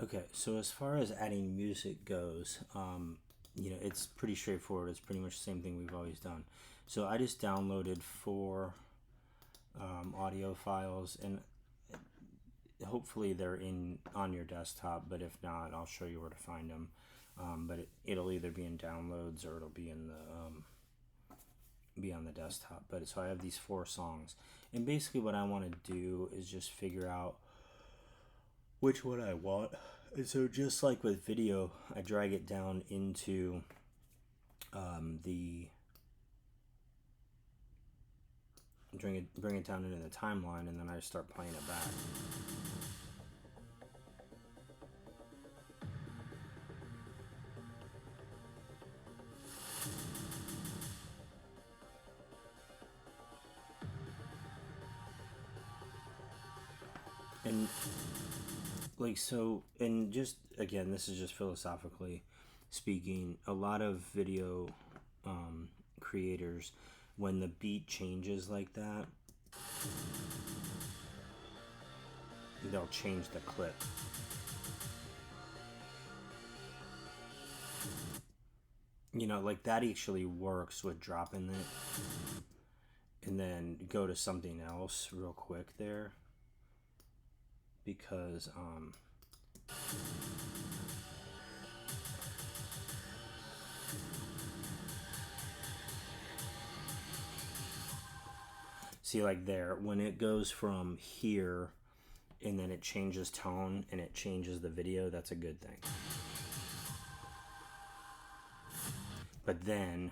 Okay, so as far as adding music goes, it's pretty straightforward. It's pretty much the same thing we've always done. So I just downloaded four audio files, and hopefully they're in on your desktop. But if not, I'll show you where to find them. But it'll either be in downloads or it'll be in the be on the desktop. But so I have these four songs, and basically what I want to do is just figure out which one I want. And so just like with video, I drag it down into the bring it down into the timeline, and then I start playing it back. And like so, and just again, this is just philosophically speaking. A lot of video creators, when the beat changes like that, they'll change the clip. Like that actually works with dropping it and then go to something else real quick there because see, like there, when it goes from here and then it changes tone and it changes the video, that's a good thing. But then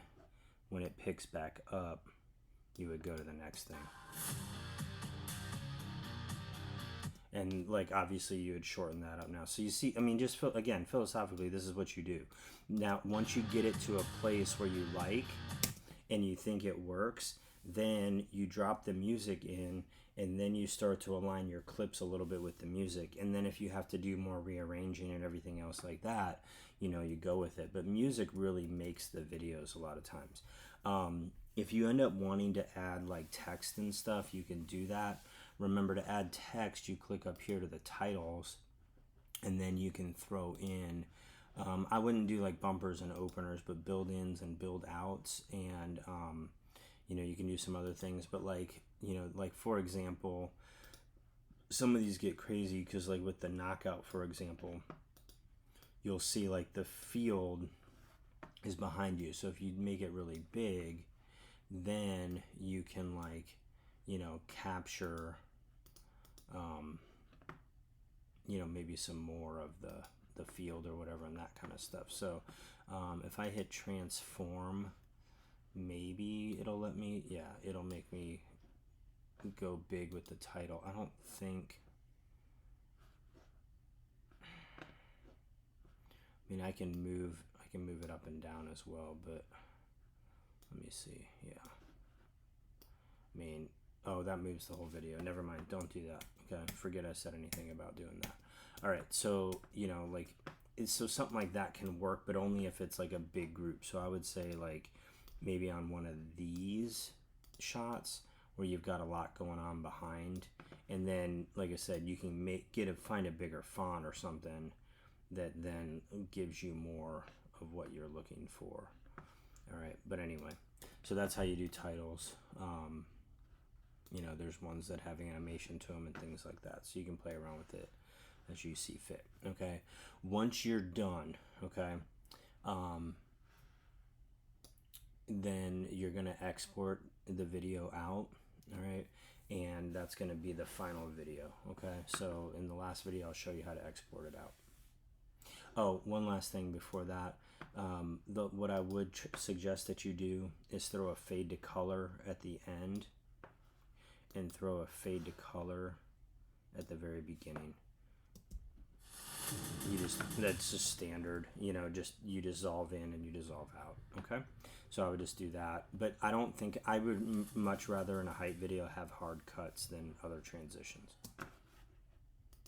when it picks back up, you would go to the next thing. And like obviously you would shorten that up now. So you see, I mean, just again, philosophically, this is what you do. Now, once you get it to a place where you like and you think it works, then you drop the music in, and then you start to align your clips a little bit with the music. And then if you have to do more rearranging and everything else like that, you go with it. But music really makes the videos a lot of times. If you end up wanting to add like text and stuff, you can do that. Remember, to add text, you click up here to the titles, and then you can throw in I wouldn't do like bumpers and openers, but build-ins and build-outs, and you can do some other things. But like for example, some of these get crazy because like with the knockout, for example, you'll see like the field is behind you. So if you make it really big, then you can like capture maybe some more of the field or whatever and that kind of stuff. So if I hit transform, maybe it'll let me, yeah, it'll make me go big with the title. I don't think, I mean, I can move it up and down as well, but let me see. Yeah, I mean, oh, that moves the whole video. Never mind, don't do that. Okay, forget I said anything about doing that. All right, so so something like that can work, but only if it's like a big group. So I would say like maybe on one of these shots where you've got a lot going on behind, and then like I said, you can find a bigger font or something that then gives you more of what you're looking for. All right, but anyway, so that's how you do titles. There's ones that have animation to them and things like that, so you can play around with it as you see fit. Okay, once you're done, okay, then you're gonna export the video out. All right, and that's gonna be the final video. Okay, so in the last video I'll show you how to export it out. Oh, one last thing before that. What I would suggest that you do is throw a fade to color at the end and throw a fade to color at the very beginning. That's just standard, just you dissolve in and you dissolve out. Okay, so I would just do that, but I don't think I would much rather in a height video have hard cuts than other transitions.